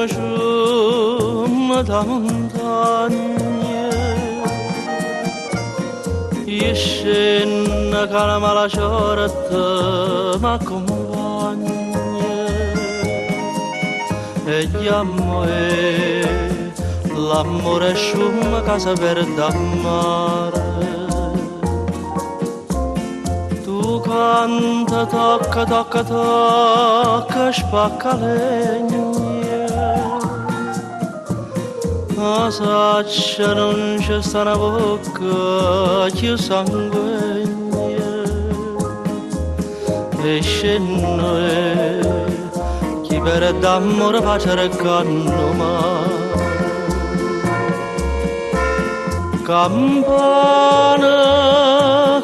Sciume da montagne e scena calma la sorte m'accompagna e l'amore sciume casa verde a mare tu canta tocca tocca tocca spacca legna Asaccia non c'è sta una bocca che sanguigna e scendo chi per d'amore face regganno mare campana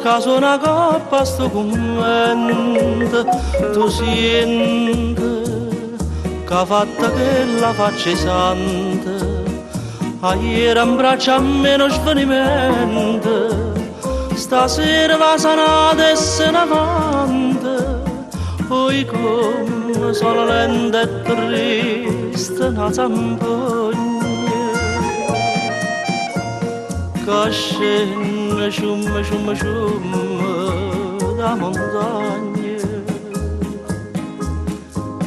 che suona coppa sto convento tu senti che ha fatto che la faccia santa ieri in braccia a meno svenimento stasera va sanata e se ne avanti poi come sono lenta e triste una zampogna che scende sciume sciume sciume da montagne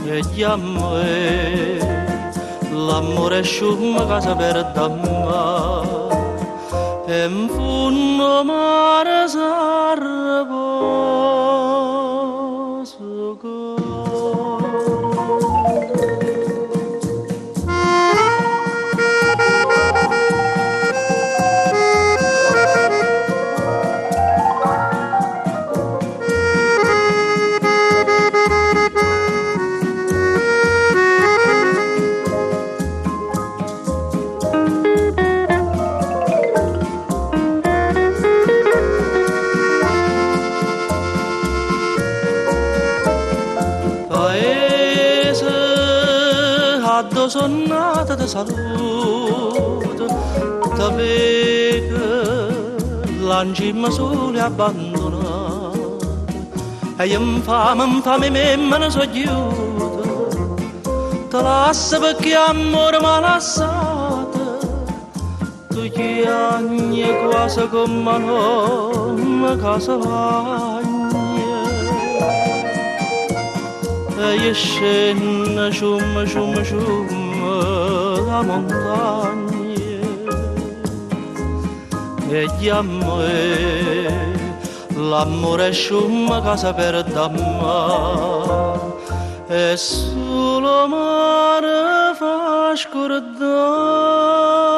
e l'amore sciume casa verde a mare e in fondo mare sono nata di salute, da vega l'ancima sole abbandonata, e infame me ne so aiuto, ti lascio perché amore m'ha lasciata, tu chiagni quasi come non casa vagna. E scende sciume, sciume, sciume la montagna e l'amore sciume casa per mare e solo mare fa scordare